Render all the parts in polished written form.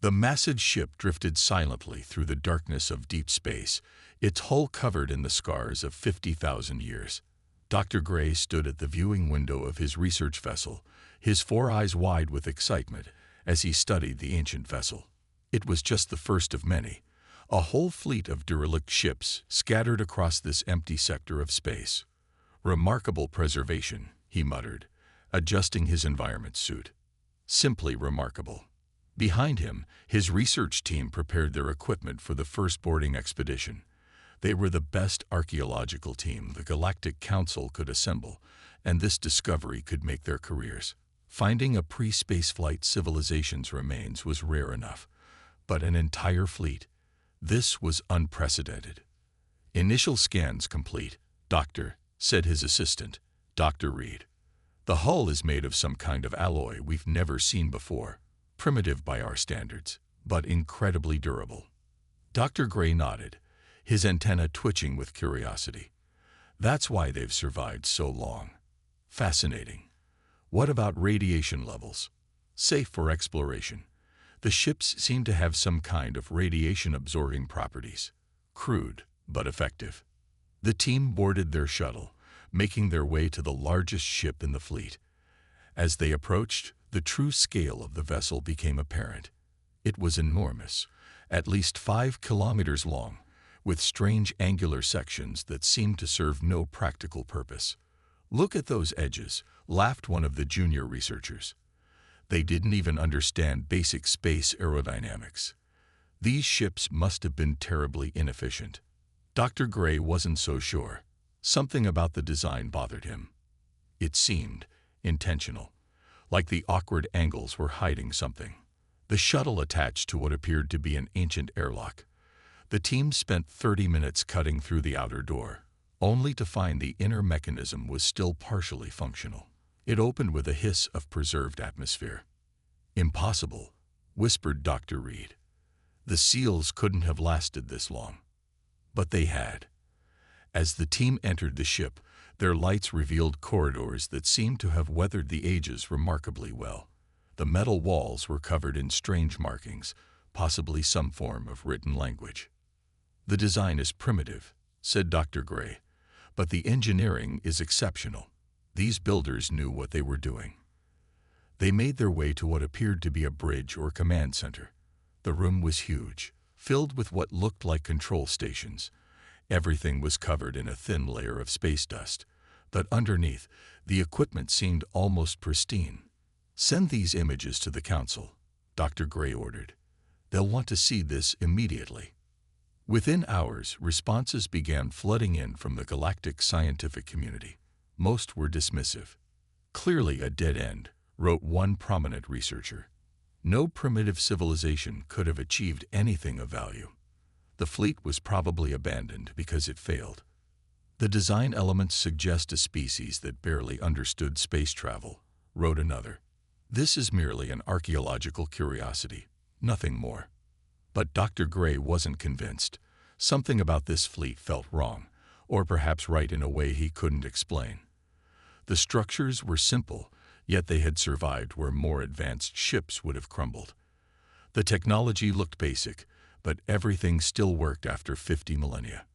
The massive ship drifted silently through the darkness of deep space, its hull covered in the scars of 50,000 years. Dr. Gray stood at the viewing window of his research vessel, his four eyes wide with excitement as he studied the ancient vessel. It was just the first of many, a whole fleet of derelict ships scattered across this empty sector of space. "Remarkable preservation," he muttered, adjusting his environment suit. "Simply remarkable." Behind him, his research team prepared their equipment for the first boarding expedition. They were the best archaeological team the Galactic Council could assemble, and this discovery could make their careers. Finding a pre-spaceflight civilization's remains was rare enough, but an entire fleet? This was unprecedented. "Initial scans complete, Doctor," said his assistant, Dr. Reed. "The hull is made of some kind of alloy we've never seen before. Primitive by our standards, but incredibly durable." Dr. Gray nodded, his antenna twitching with curiosity. "That's why they've survived so long. Fascinating. What about radiation levels? Safe for exploration?" The ships seem to have some kind of radiation-absorbing properties. Crude, but effective. The team boarded their shuttle, making their way to the largest ship in the fleet. As they approached, the true scale of the vessel became apparent. It was enormous, at least 5 kilometers long, with strange angular sections that seemed to serve no practical purpose. "Look at those edges," laughed one of the junior researchers. They didn't even understand basic space aerodynamics. These ships must have been terribly inefficient. Dr. Gray wasn't so sure. Something about the design bothered him. It seemed intentional, like the awkward angles were hiding something. The shuttle attached to what appeared to be an ancient airlock. The team spent 30 minutes cutting through the outer door, only to find the inner mechanism was still partially functional. It opened with a hiss of preserved atmosphere. "Impossible," whispered Dr. Reed. "The seals couldn't have lasted this long." But they had. As the team entered the ship, their lights revealed corridors that seemed to have weathered the ages remarkably well. The metal walls were covered in strange markings, possibly some form of written language. "The design is primitive," said Dr. Gray, "but the engineering is exceptional. These builders knew what they were doing." They made their way to what appeared to be a bridge or command center. The room was huge, filled with what looked like control stations. Everything was covered in a thin layer of space dust, but underneath, the equipment seemed almost pristine. "Send these images to the Council," Dr. Gray ordered. "They'll want to see this immediately." Within hours, responses began flooding in from the galactic scientific community. Most were dismissive. "Clearly a dead end," wrote one prominent researcher. "No primitive civilization could have achieved anything of value. The fleet was probably abandoned because it failed. The design elements suggest a species that barely understood space travel," wrote another. "This is merely an archaeological curiosity, nothing more." But Dr. Gray wasn't convinced. Something about this fleet felt wrong, or perhaps right in a way he couldn't explain. The structures were simple, yet they had survived where more advanced ships would have crumbled. The technology looked basic, but everything still worked after 50 millennia.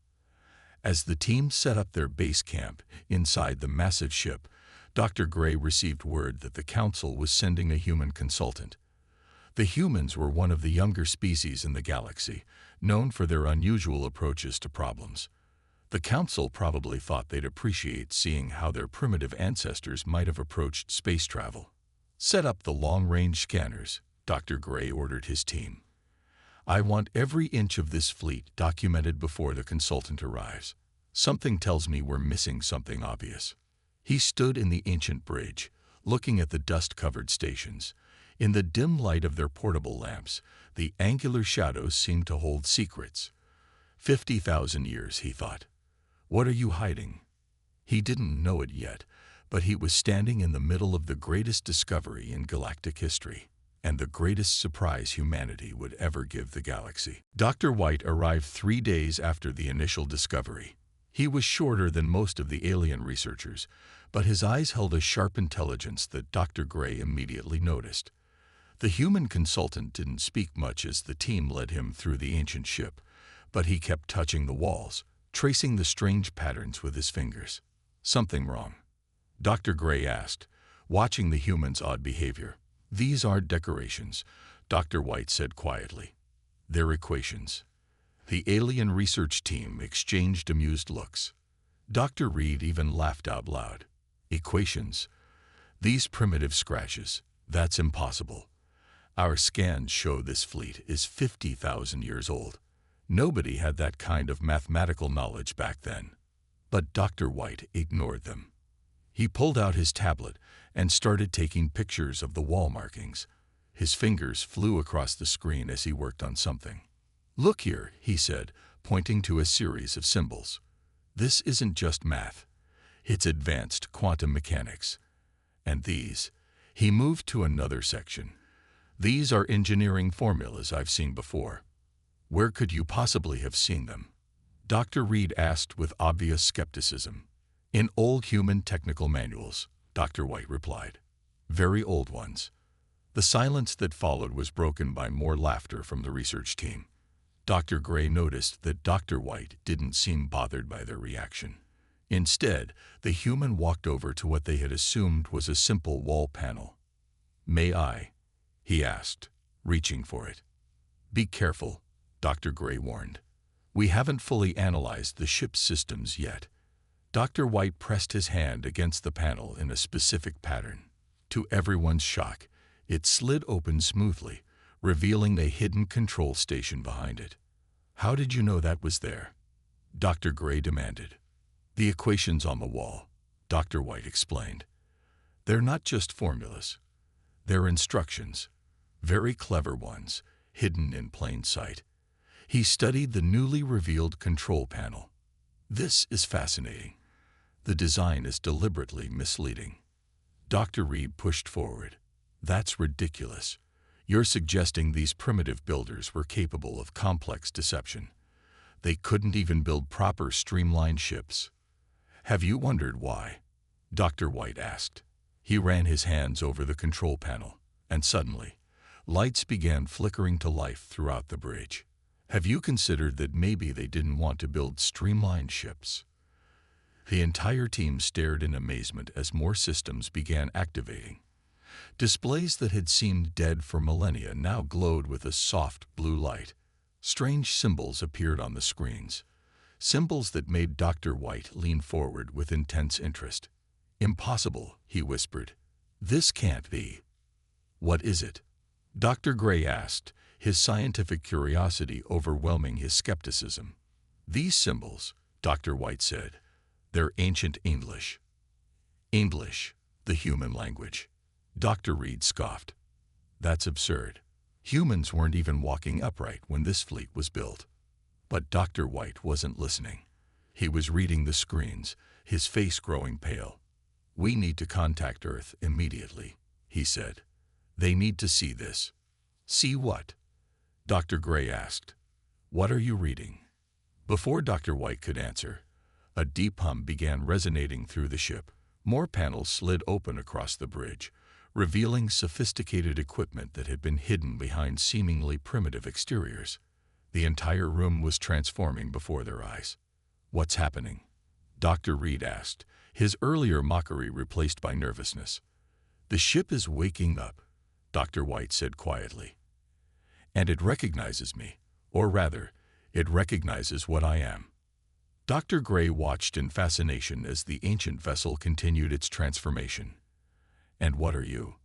As the team set up their base camp inside the massive ship, Dr. Gray received word that the Council was sending a human consultant. The humans were one of the younger species in the galaxy, known for their unusual approaches to problems. The Council probably thought they'd appreciate seeing how their primitive ancestors might have approached space travel. "Set up the long-range scanners," Dr. Gray ordered his team. "I want every inch of this fleet documented before the consultant arrives. Something tells me we're missing something obvious." He stood in the ancient bridge, looking at the dust-covered stations. In the dim light of their portable lamps, the angular shadows seemed to hold secrets. 50,000 years, he thought. What are you hiding? He didn't know it yet, but he was standing in the middle of the greatest discovery in galactic history, and the greatest surprise humanity would ever give the galaxy. Dr. White arrived 3 days after the initial discovery. He was shorter than most of the alien researchers, but his eyes held a sharp intelligence that Dr. Gray immediately noticed. The human consultant didn't speak much as the team led him through the ancient ship, but he kept touching the walls, tracing the strange patterns with his fingers. Something wrong? Dr. Gray asked, watching the human's odd behavior. These aren't decorations, Dr. White said quietly. They're equations. The alien research team exchanged amused looks. Dr. Reed even laughed out loud. Equations? These primitive scratches, that's impossible. Our scans show this fleet is 50,000 years old. Nobody had that kind of mathematical knowledge back then. But Dr. White ignored them. He pulled out his tablet and started taking pictures of the wall markings. His fingers flew across the screen as he worked on something. Look here, he said, pointing to a series of symbols. This isn't just math. It's advanced quantum mechanics. And these, he moved to another section. These are engineering formulas I've seen before. Where could you possibly have seen them? Dr. Reed asked with obvious skepticism. In old human technical manuals, Dr. White replied. Very old ones. The silence that followed was broken by more laughter from the research team. Dr. Gray noticed that Dr. White didn't seem bothered by their reaction. Instead, the human walked over to what they had assumed was a simple wall panel. May I? He asked, reaching for it. Be careful, Dr. Gray warned. We haven't fully analyzed the ship's systems yet. Dr. White pressed his hand against the panel in a specific pattern. To everyone's shock, it slid open smoothly, revealing a hidden control station behind it. How did you know that was there? Dr. Gray demanded. The equations on the wall, Dr. White explained. They're not just formulas. They're instructions. Very clever ones, hidden in plain sight. He studied the newly revealed control panel. This is fascinating. The design is deliberately misleading. Dr. Reed pushed forward. That's ridiculous. You're suggesting these primitive builders were capable of complex deception. They couldn't even build proper streamlined ships. Have you wondered why? Dr. White asked. He ran his hands over the control panel, and suddenly, lights began flickering to life throughout the bridge. Have you considered that maybe they didn't want to build streamlined ships? The entire team stared in amazement as more systems began activating. Displays that had seemed dead for millennia now glowed with a soft blue light. Strange symbols appeared on the screens, symbols that made Dr. White lean forward with intense interest. Impossible, he whispered. This can't be. What is it? Dr. Gray asked, his scientific curiosity overwhelming his skepticism. These symbols, Dr. White said, they're ancient English. English, the human language. Dr. Reed scoffed. That's absurd. Humans weren't even walking upright when this fleet was built. But Dr. White wasn't listening. He was reading the screens, his face growing pale. We need to contact Earth immediately, he said. They need to see this. See what? Dr. Gray asked. What are you reading? Before Dr. White could answer, a deep hum began resonating through the ship. More panels slid open across the bridge, revealing sophisticated equipment that had been hidden behind seemingly primitive exteriors. The entire room was transforming before their eyes. What's happening? Dr. Reed asked, his earlier mockery replaced by nervousness. The ship is waking up, Dr. White said quietly. And it recognizes me, or rather, it recognizes what I am. Dr. Gray watched in fascination as the ancient vessel continued its transformation. And what are you?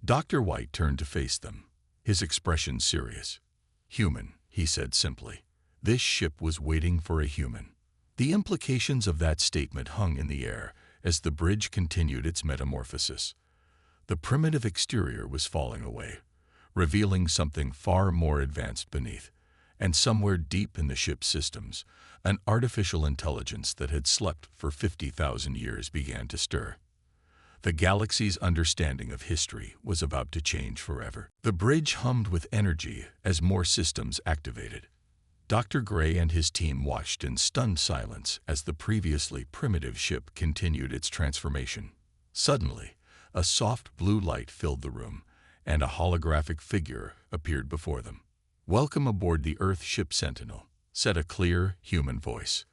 Dr. White turned to face them, his expression serious. Human, he said simply. This ship was waiting for a human. The implications of that statement hung in the air as the bridge continued its metamorphosis. The primitive exterior was falling away, revealing something far more advanced beneath, and somewhere deep in the ship's systems, an artificial intelligence that had slept for 50,000 years began to stir. The galaxy's understanding of history was about to change forever. The bridge hummed with energy as more systems activated. Dr. Gray and his team watched in stunned silence as the previously primitive ship continued its transformation. Suddenly, a soft blue light filled the room, and a holographic figure appeared before them. "Welcome aboard the Earth ship Sentinel," said a clear, human voice.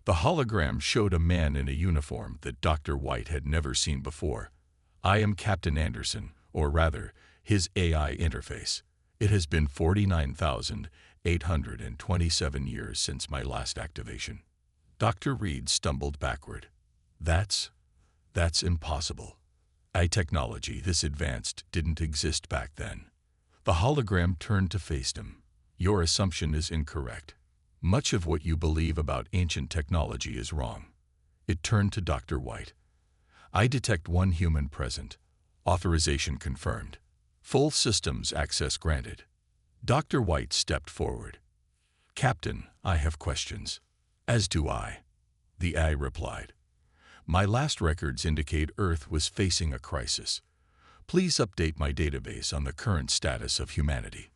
The hologram showed a man in a uniform that Dr. White had never seen before. "I am Captain Anderson, or rather, his AI interface. It has been 49,827 years since my last activation." Dr. Reed stumbled backward. That's impossible. AI technology this advanced didn't exist back then." The hologram turned to face him. "Your assumption is incorrect. Much of what you believe about ancient technology is wrong." It turned to Dr. White. "I detect one human present. Authorization confirmed. Full systems access granted." Dr. White stepped forward. "Captain, I have questions." "As do I," the AI replied. "My last records indicate Earth was facing a crisis. Please update my database on the current status of humanity."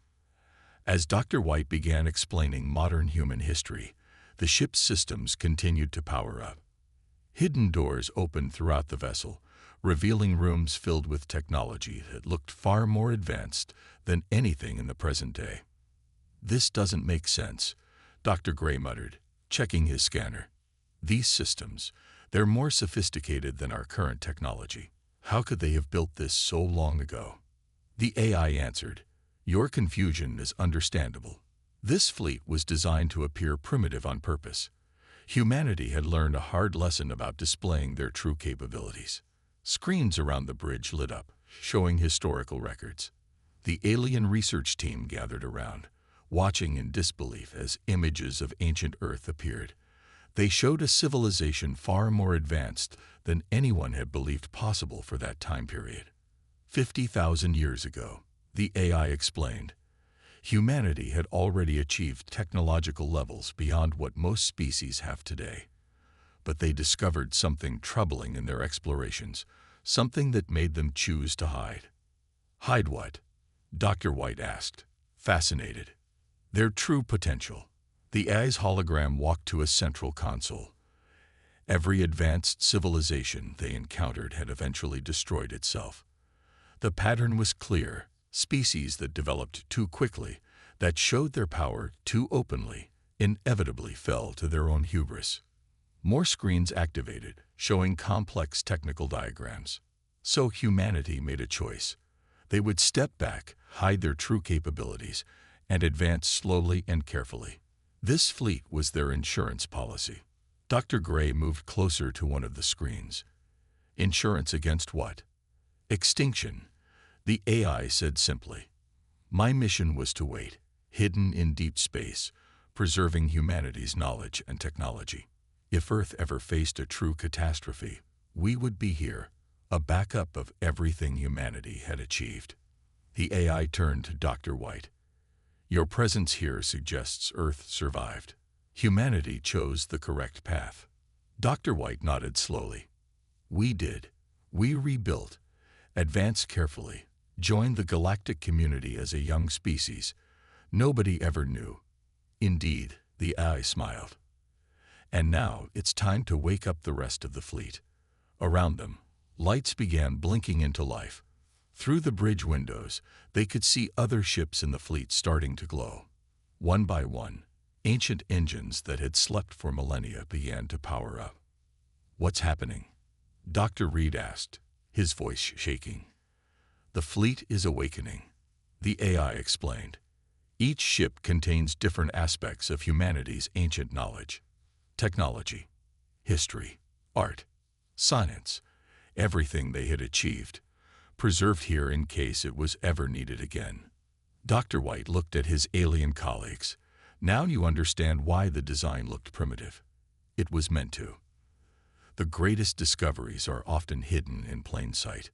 As Dr. White began explaining modern human history, the ship's systems continued to power up. Hidden doors opened throughout the vessel, revealing rooms filled with technology that looked far more advanced than anything in the present day. "This doesn't make sense," Dr. Gray muttered, checking his scanner. "These systems, they're more sophisticated than our current technology. How could they have built this so long ago?" The AI answered, "Your confusion is understandable. This fleet was designed to appear primitive on purpose. Humanity had learned a hard lesson about displaying their true capabilities." Screens around the bridge lit up, showing historical records. The alien research team gathered around, watching in disbelief as images of ancient Earth appeared. They showed a civilization far more advanced than anyone had believed possible for that time period. 50,000 years ago, the AI explained, humanity had already achieved technological levels beyond what most species have today. But they discovered something troubling in their explorations, something that made them choose to hide. "Hide what?" Dr. White asked, fascinated. "Their true potential." The AI's hologram walked to a central console. Every advanced civilization they encountered had eventually destroyed itself. The pattern was clear: species that developed too quickly, that showed their power too openly, inevitably fell to their own hubris. More screens activated, showing complex technical diagrams. So humanity made a choice. They would step back, hide their true capabilities, and advance slowly and carefully. This fleet was their insurance policy. Dr. Gray moved closer to one of the screens. "Insurance against what?" "Extinction," the AI said simply. "My mission was to wait, hidden in deep space, preserving humanity's knowledge and technology. If Earth ever faced a true catastrophe, we would be here, a backup of everything humanity had achieved." The AI turned to Dr. White. "Your presence here suggests Earth survived. Humanity chose the correct path." Dr. White nodded slowly. "We did. We rebuilt, advanced carefully, joined the galactic community as a young species. Nobody ever knew." "Indeed," the AI smiled. "And now it's time to wake up the rest of the fleet." Around them, lights began blinking into life. Through the bridge windows, they could see other ships in the fleet starting to glow. One by one, ancient engines that had slept for millennia began to power up. "What's happening?" Dr. Reed asked, his voice shaking. "The fleet is awakening," the AI explained. "Each ship contains different aspects of humanity's ancient knowledge. Technology, history, art, science, everything they had achieved, preserved here in case it was ever needed again." Dr. White looked at his alien colleagues. "Now you understand why the design looked primitive. It was meant to. The greatest discoveries are often hidden in plain sight."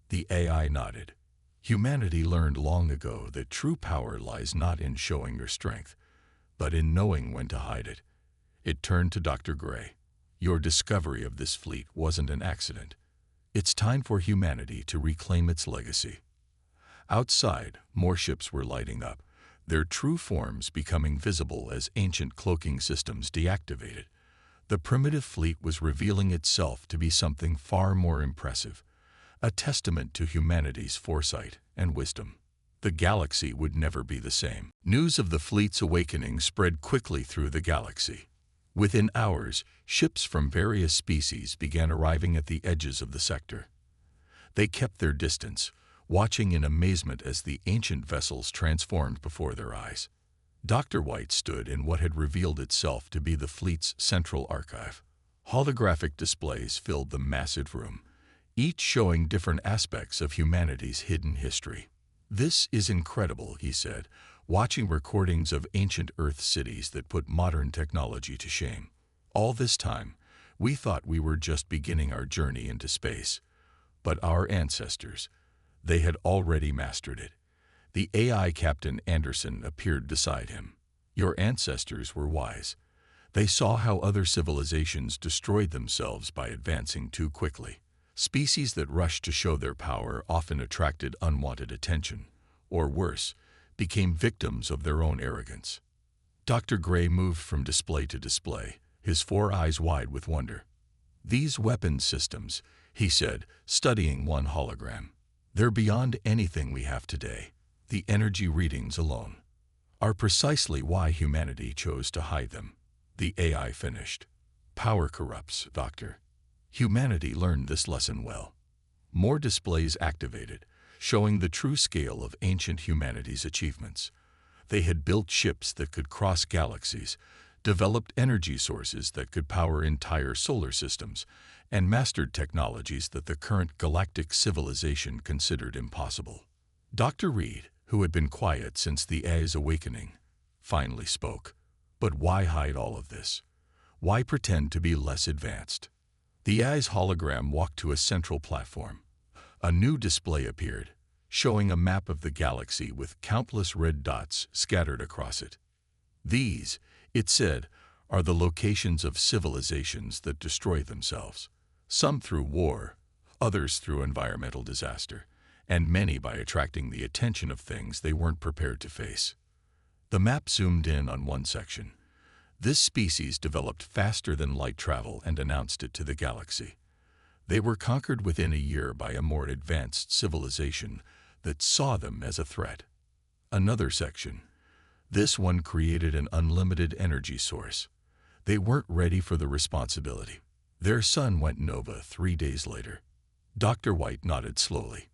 The AI nodded. "Humanity learned long ago that true power lies not in showing your strength, but in knowing when to hide it." It turned to Dr. Gray. "Your discovery of this fleet wasn't an accident. It's time for humanity to reclaim its legacy." Outside, more ships were lighting up, their true forms becoming visible as ancient cloaking systems deactivated. The primitive fleet was revealing itself to be something far more impressive, a testament to humanity's foresight and wisdom. The galaxy would never be the same. News of the fleet's awakening spread quickly through the galaxy. Within hours, ships from various species began arriving at the edges of the sector. They kept their distance, watching in amazement as the ancient vessels transformed before their eyes. Dr. White stood in what had revealed itself to be the fleet's central archive. Holographic displays filled the massive room, each showing different aspects of humanity's hidden history. "This is incredible," he said, watching recordings of ancient Earth cities that put modern technology to shame. "All this time, we thought we were just beginning our journey into space. But our ancestors, they had already mastered it." The AI Captain Anderson appeared beside him. "Your ancestors were wise. They saw how other civilizations destroyed themselves by advancing too quickly. Species that rushed to show their power often attracted unwanted attention, or worse, became victims of their own arrogance." Dr. Gray moved from display to display, his 4 eyes wide with wonder. "These weapons systems," he said, studying one hologram, "they're beyond anything we have today. The energy readings alone are precisely why humanity chose to hide them." The AI finished. "Power corrupts, Doctor. Humanity learned this lesson well." More displays activated, showing the true scale of ancient humanity's achievements. They had built ships that could cross galaxies, developed energy sources that could power entire solar systems, and mastered technologies that the current galactic civilization considered impossible. Dr. Reed, who had been quiet since the AI's awakening, finally spoke. "But why hide all of this? Why pretend to be less advanced?" The AI's hologram walked to a central platform. A new display appeared, showing a map of the galaxy with countless red dots scattered across it. "These," it said, "are the locations of civilizations that destroy themselves, some through war, others through environmental disaster, and many by attracting the attention of things they weren't prepared to face." The map zoomed in on one section. This species developed faster than light travel and announced it to the galaxy. They were conquered within a year by a more advanced civilization that saw them as a threat. Another section. This one created an unlimited energy source. They weren't ready for the responsibility. Their sun went nova 3 days later. Dr. White nodded slowly.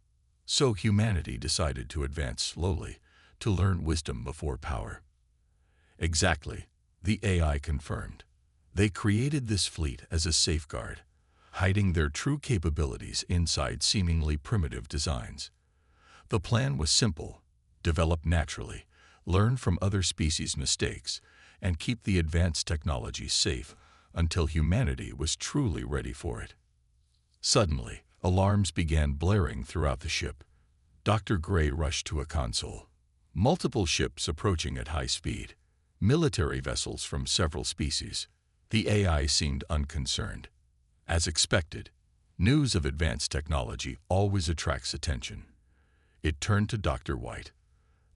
"So humanity decided to advance slowly, to learn wisdom before power." "Exactly," the AI confirmed. "They created this fleet as a safeguard, hiding their true capabilities inside seemingly primitive designs. The plan was simple: develop naturally, learn from other species' mistakes, and keep the advanced technology safe until humanity was truly ready for it." Suddenly, alarms began blaring throughout the ship. Dr. Gray rushed to a console. Multiple ships approaching at high speed. Military vessels from several species. The AI seemed unconcerned. As expected, news of advanced technology always attracts attention. It turned to Dr. White.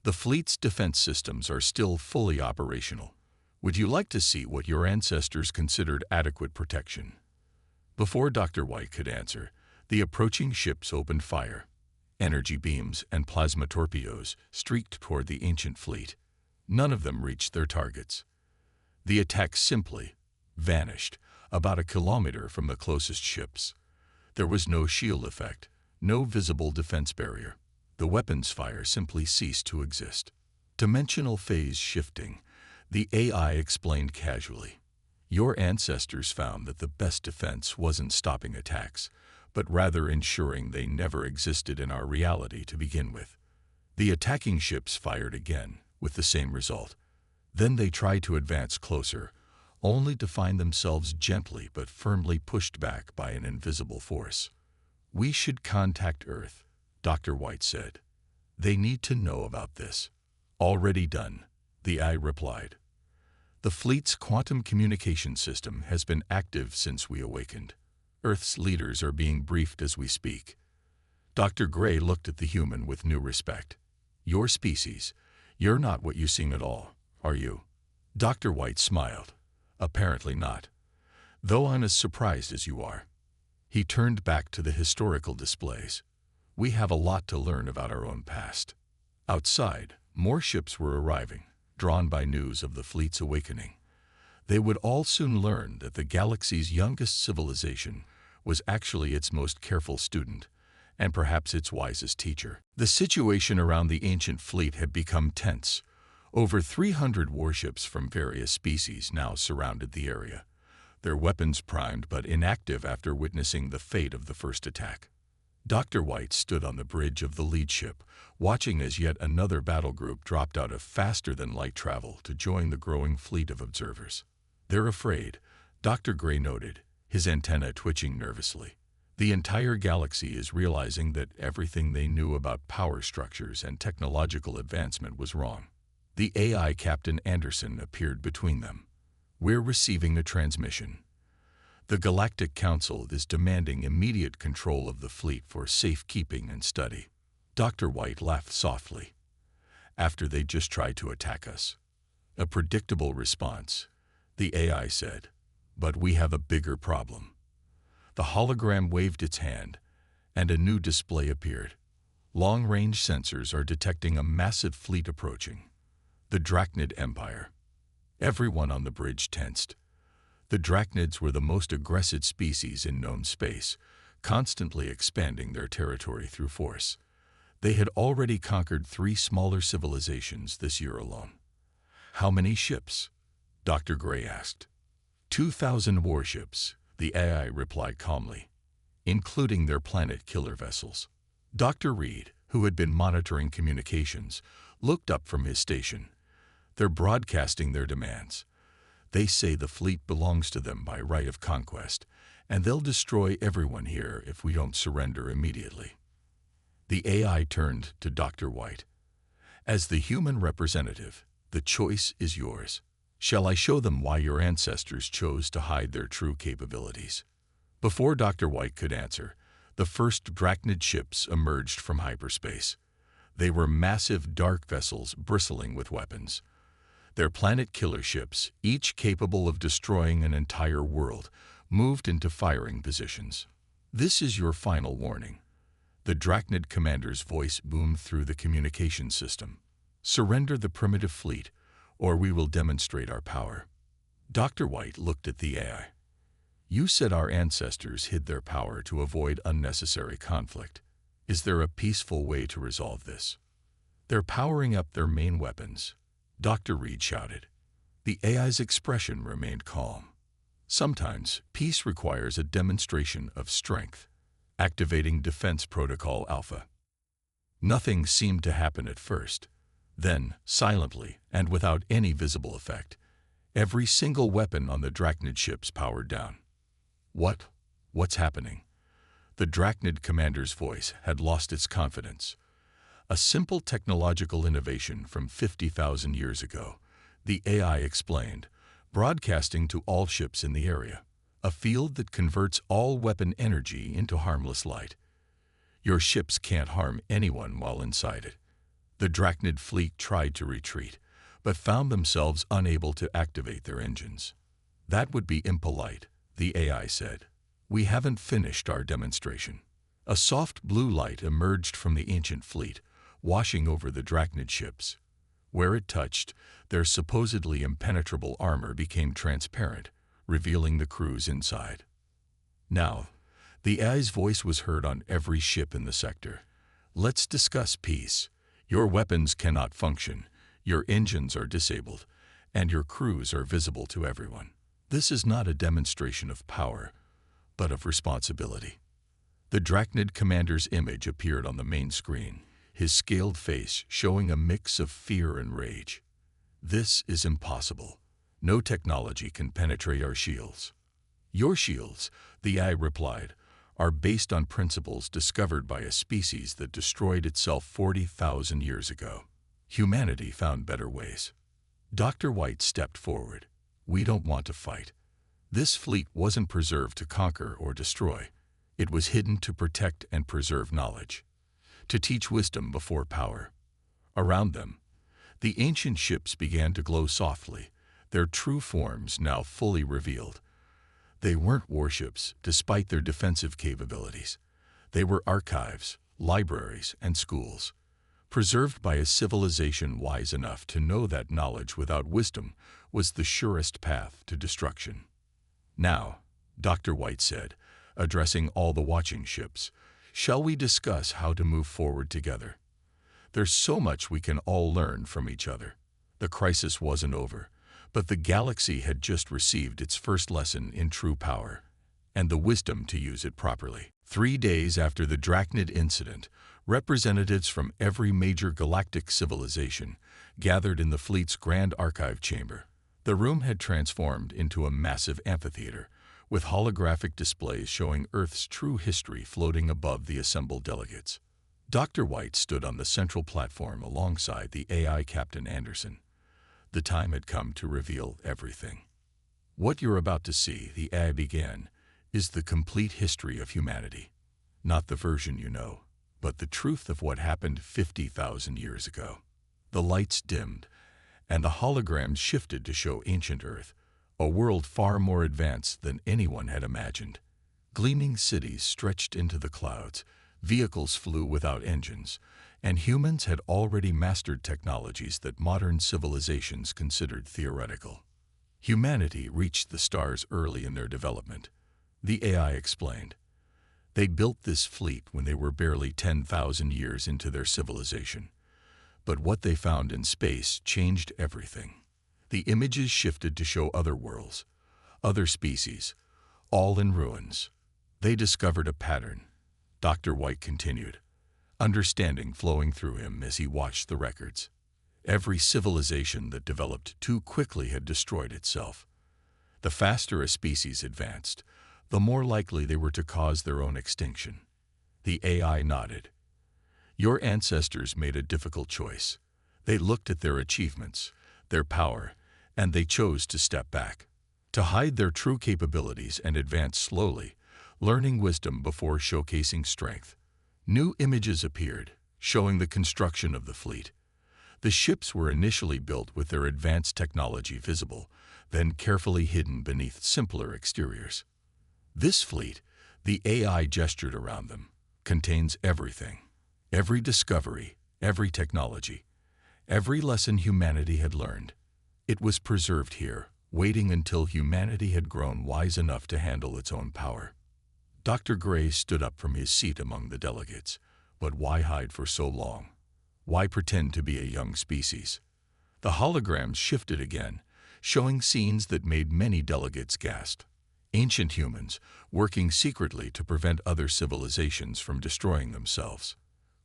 "The fleet's defense systems are still fully operational. Would you like to see what your ancestors considered adequate protection?" Before Dr. White could answer, the approaching ships opened fire. Energy beams and plasma torpedoes streaked toward the ancient fleet. None of them reached their targets. The attack simply vanished about a kilometer from the closest ships. There was no shield effect, no visible defense barrier. The weapons fire simply ceased to exist. "Dimensional phase shifting," the AI explained casually. "Your ancestors found that the best defense wasn't stopping attacks, but rather ensuring they never existed in our reality to begin with." The attacking ships fired again, with the same result. Then they tried to advance closer, only to find themselves gently but firmly pushed back by an invisible force. "We should contact Earth," Dr. White said. "They need to know about this." "Already done," the AI replied. "The fleet's quantum communication system has been active since we awakened. Earth's leaders are being briefed as we speak." Dr. Gray looked at the human with new respect. "Your species, you're not what you seem at all, are you?" Dr. White smiled. "Apparently not. Though I'm as surprised as you are." He turned back to the historical displays. We have a lot to learn about our own past. Outside, more ships were arriving, drawn by news of the fleet's awakening. They would all soon learn that the galaxy's youngest civilization was actually its most careful student, and perhaps its wisest teacher. The situation around the ancient fleet had become tense. Over 300 warships from various species now surrounded the area, their weapons primed but inactive after witnessing the fate of the first attack. Dr. White stood on the bridge of the lead ship, watching as yet another battle group dropped out of faster-than-light travel to join the growing fleet of observers. "They're afraid," Dr. Gray noted, his antenna twitching nervously. "The entire galaxy is realizing that everything they knew about power structures and technological advancement was wrong." The AI Captain Anderson appeared between them. "We're receiving a transmission. The Galactic Council is demanding immediate control of the fleet for safekeeping and study." Dr. White laughed softly. "After they just tried to attack us." "A predictable response," the AI said. "But we have a bigger problem." The hologram waved its hand, and a new display appeared. Long-range sensors are detecting a massive fleet approaching. The Drachnid Empire. Everyone on the bridge tensed. The Drachnids were the most aggressive species in known space, constantly expanding their territory through force. They had already conquered 3 smaller civilizations this year alone. "How many ships?" Dr. Gray asked. 2,000 warships, the AI replied calmly, including their planet killer vessels. Dr. Reed, who had been monitoring communications, looked up from his station. "They're broadcasting their demands. They say the fleet belongs to them by right of conquest, and they'll destroy everyone here if we don't surrender immediately." The AI turned to Dr. White. "As the human representative, the choice is yours. Shall I show them why your ancestors chose to hide their true capabilities?" Before Dr. White could answer, the first Drachnid ships emerged from hyperspace. They were massive dark vessels bristling with weapons. Their planet killer ships, each capable of destroying an entire world, moved into firing positions. "This is your final warning." The Drachnid commander's voice boomed through the communication system. "Surrender the primitive fleet, or we will demonstrate our power." Dr. White looked at the AI. "You said our ancestors hid their power to avoid unnecessary conflict. Is there a peaceful way to resolve this?" "They're powering up their main weapons," Dr. Reed shouted. The AI's expression remained calm. "Sometimes peace requires a demonstration of strength." Activating Defense Protocol Alpha. Nothing seemed to happen at first. Then, silently and without any visible effect, every single weapon on the Drachnid ships powered down. What's happening?" The Drachnid commander's voice had lost its confidence. "A simple technological innovation from 50,000 years ago," the AI explained, "broadcasting to all ships in the area. A field that converts all weapon energy into harmless light. Your ships can't harm anyone while inside it." The Drachnid fleet tried to retreat, but found themselves unable to activate their engines. "That would be impolite," the AI said. "We haven't finished our demonstration." A soft blue light emerged from the ancient fleet, washing over the Drachnid ships. Where it touched, their supposedly impenetrable armor became transparent, revealing the crews inside. Now, the AI's voice was heard on every ship in the sector. "Let's discuss peace. Your weapons cannot function, your engines are disabled, and your crews are visible to everyone. This is not a demonstration of power, but of responsibility." The Drachnid commander's image appeared on the main screen, his scaled face showing a mix of fear and rage. "This is impossible. No technology can penetrate our shields." "Your shields," the AI replied, "are based on principles discovered by a species that destroyed itself 40,000 years ago. Humanity found better ways." Dr. White stepped forward. "We don't want to fight. This fleet wasn't preserved to conquer or destroy. It was hidden to protect and preserve knowledge, to teach wisdom before power." Around them, the ancient ships began to glow softly, their true forms now fully revealed. They weren't warships, despite their defensive capabilities. They were archives, libraries, and schools, preserved by a civilization wise enough to know that knowledge without wisdom was the surest path to destruction. Now, Dr. White said, addressing all the watching ships, shall we discuss how to move forward together? There's so much we can all learn from each other. The crisis wasn't over, but the galaxy had just received its first lesson in true power, and the wisdom to use it properly. 3 days after the Drachnid incident, representatives from every major galactic civilization gathered in the fleet's Grand Archive chamber. The room had transformed into a massive amphitheater, with holographic displays showing Earth's true history floating above the assembled delegates. Dr. White stood on the central platform alongside the AI Captain Anderson. The time had come to reveal everything. What you're about to see, the AI began, is the complete history of humanity. Not the version you know, but the truth of what happened 50,000 years ago. The lights dimmed, and the holograms shifted to show ancient Earth, a world far more advanced than anyone had imagined. Gleaming cities stretched into the clouds, vehicles flew without engines, and humans had already mastered technologies that modern civilizations considered theoretical. Humanity reached the stars early in their development, the AI explained. They built this fleet when they were barely 10,000 years into their civilization. But what they found in space changed everything. The images shifted to show other worlds, other species, all in ruins. They discovered a pattern, Dr. White continued, understanding flowing through him as he watched the records. Every civilization that developed too quickly had destroyed itself. The faster a species advanced, the more likely they were to cause their own extinction. The AI nodded. Your ancestors made a difficult choice. They looked at their achievements, their power, and they chose to step back, to hide their true capabilities and advance slowly, learning wisdom before showcasing strength. New images appeared, showing the construction of the fleet. The ships were initially built with their advanced technology visible, then carefully hidden beneath simpler exteriors. This fleet, the AI gestured around them, contains everything. Every discovery, every technology, every lesson humanity had learned. It was preserved here, waiting until humanity had grown wise enough to handle its own power. Dr. Gray stood up from his seat among the delegates. But why hide for so long? Why pretend to be a young species? The holograms shifted again, showing scenes that made many delegates gasp. Ancient humans, working secretly to prevent other civilizations from destroying themselves,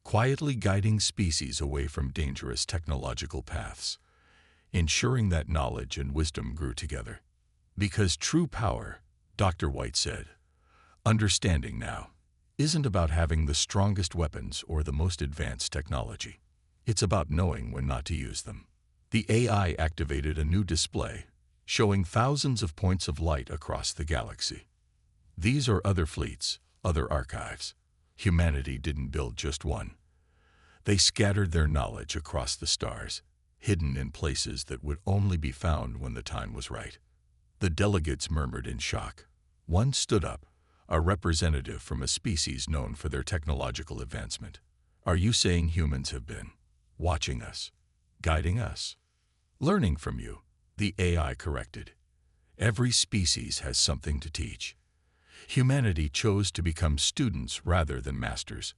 quietly guiding species away from dangerous technological paths, ensuring that knowledge and wisdom grew together. Because true power, Dr. White said, understanding now, isn't about having the strongest weapons or the most advanced technology. It's about knowing when not to use them. The AI activated a new display, showing thousands of points of light across the galaxy. These are other fleets, other archives. Humanity didn't build just one. They scattered their knowledge across the stars, hidden in places that would only be found when the time was right. The delegates murmured in shock. One stood up, a representative from a species known for their technological advancement. Are you saying humans have been watching us, guiding us, learning from you? The AI corrected. Every species has something to teach. Humanity chose to become students rather than masters.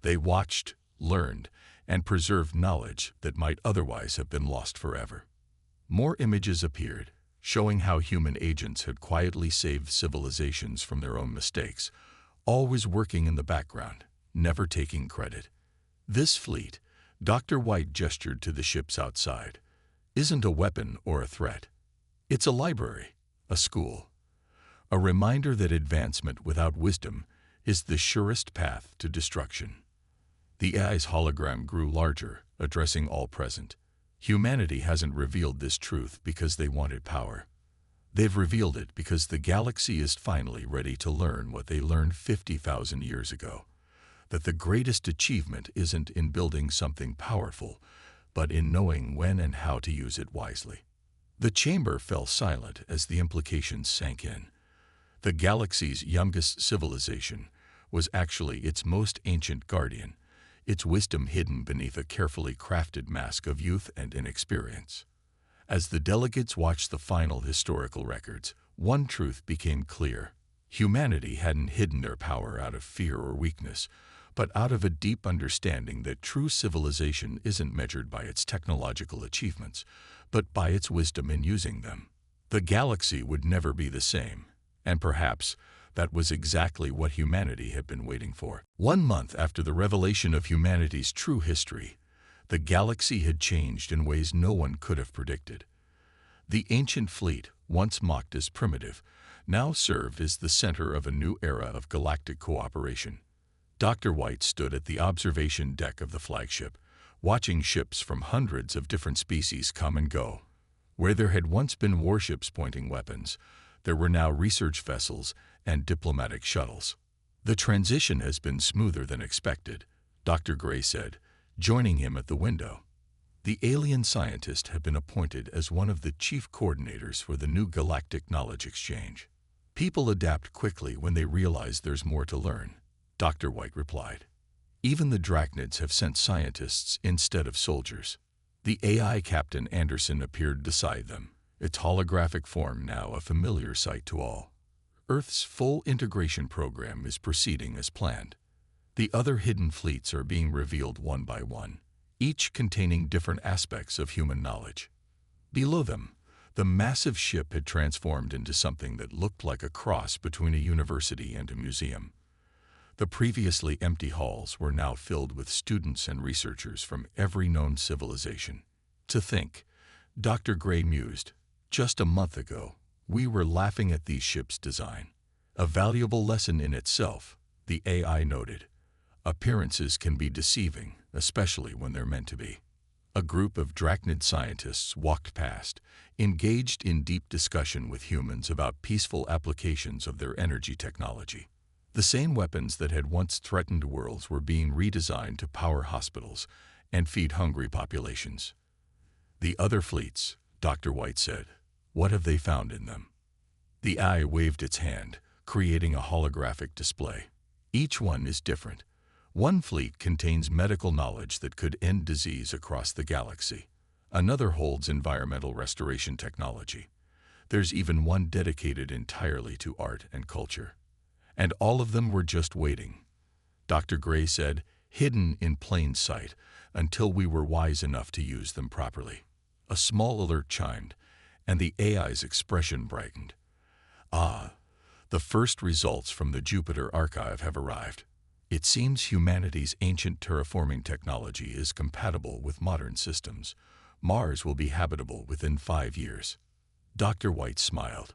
They watched, learned, and preserved knowledge that might otherwise have been lost forever. More images appeared, showing how human agents had quietly saved civilizations from their own mistakes, always working in the background, never taking credit. This fleet, Dr. White gestured to the ships outside, isn't a weapon or a threat. It's a library, a school, a reminder that advancement without wisdom is the surest path to destruction. The AI's hologram grew larger, addressing all present. Humanity hasn't revealed this truth because they wanted power. They've revealed it because the galaxy is finally ready to learn what they learned 50,000 years ago. That the greatest achievement isn't in building something powerful, but in knowing when and how to use it wisely. The chamber fell silent as the implications sank in. The galaxy's youngest civilization, was actually its most ancient guardian, its wisdom hidden beneath a carefully crafted mask of youth and inexperience. As the delegates watched the final historical records, one truth became clear. Humanity hadn't hidden their power out of fear or weakness, but out of a deep understanding that true civilization isn't measured by its technological achievements, but by its wisdom in using them. The galaxy would never be the same, and perhaps that was exactly what humanity had been waiting for. 1 month after the revelation of humanity's true history, the galaxy had changed in ways no one could have predicted. The ancient fleet, once mocked as primitive, now served as the center of a new era of galactic cooperation. Dr. White stood at the observation deck of the flagship, watching ships from hundreds of different species come and go. Where there had once been warships pointing weapons, there were now research vessels and diplomatic shuttles. The transition has been smoother than expected, Dr. Gray said, joining him at the window. The alien scientist had been appointed as one of the chief coordinators for the new galactic knowledge exchange. People adapt quickly when they realize there's more to learn, Dr. White replied. Even the Drachnids have sent scientists instead of soldiers. The AI Captain Anderson appeared beside them, its holographic form now a familiar sight to all. Earth's full integration program is proceeding as planned. The other hidden fleets are being revealed one by one, each containing different aspects of human knowledge. Below them, the massive ship had transformed into something that looked like a cross between a university and a museum. The previously empty halls were now filled with students and researchers from every known civilization. To think, Dr. Gray mused, just a month ago, we were laughing at these ships' design. A valuable lesson in itself, the AI noted. Appearances can be deceiving, especially when they're meant to be. A group of Drachnid scientists walked past, engaged in deep discussion with humans about peaceful applications of their energy technology. The same weapons that had once threatened worlds were being redesigned to power hospitals and feed hungry populations. The other fleets, Dr. White said, what have they found in them? The eye waved its hand, creating a holographic display. Each one is different. One fleet contains medical knowledge that could end disease across the galaxy. Another holds environmental restoration technology. There's even one dedicated entirely to art and culture. And all of them were just waiting, Dr. Gray said, hidden in plain sight, until we were wise enough to use them properly. A small alert chimed, and the AI's expression brightened. Ah, the first results from the Jupiter archive have arrived. It seems humanity's ancient terraforming technology is compatible with modern systems. Mars will be habitable within 5 years. Dr. White smiled.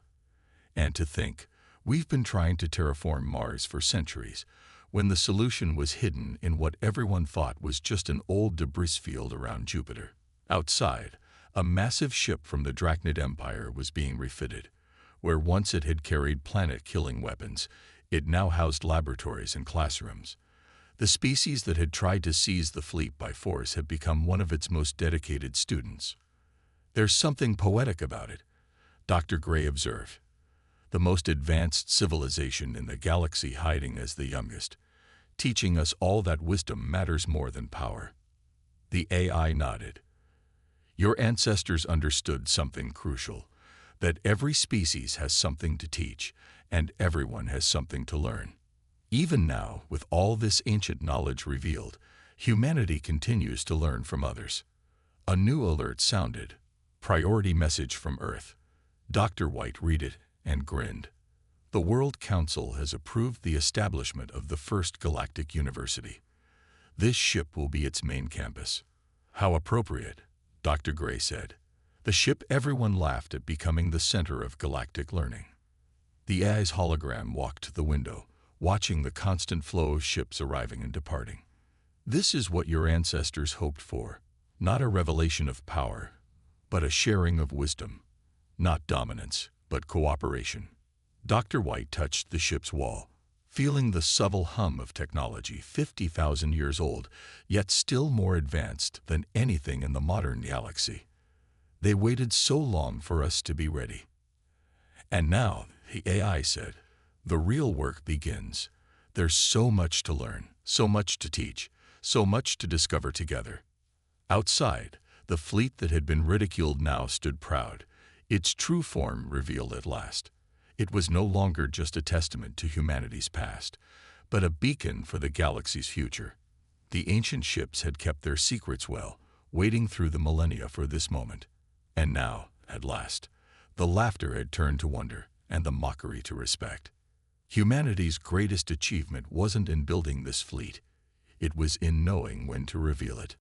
And to think, we've been trying to terraform Mars for centuries, when the solution was hidden in what everyone thought was just an old debris field around Jupiter. Outside, a massive ship from the Drachnid Empire was being refitted. Where once it had carried planet-killing weapons, it now housed laboratories and classrooms. The species that had tried to seize the fleet by force had become one of its most dedicated students. There's something poetic about it, Dr. Gray observed. The most advanced civilization in the galaxy hiding as the youngest, teaching us all that wisdom matters more than power. The AI nodded. Your ancestors understood something crucial, that every species has something to teach, and everyone has something to learn. Even now, with all this ancient knowledge revealed, humanity continues to learn from others. A new alert sounded. Priority message from Earth. Dr. White read it and grinned. The World Council has approved the establishment of the first galactic university. This ship will be its main campus. How appropriate, Dr. Gray said. The ship everyone laughed at becoming the center of galactic learning. The AI's hologram walked to the window, watching the constant flow of ships arriving and departing. This is what your ancestors hoped for, not a revelation of power, but a sharing of wisdom. Not dominance, but cooperation. Dr. White touched the ship's wall, feeling the subtle hum of technology 50,000 years old, yet still more advanced than anything in the modern galaxy. They waited so long for us to be ready. And now, the AI said, the real work begins. There's so much to learn, so much to teach, so much to discover together. Outside, the fleet that had been ridiculed now stood proud, its true form revealed at last. It was no longer just a testament to humanity's past, but a beacon for the galaxy's future. The ancient ships had kept their secrets well, waiting through the millennia for this moment. And now, at last, the laughter had turned to wonder, and the mockery to respect. Humanity's greatest achievement wasn't in building this fleet. It was in knowing when to reveal it.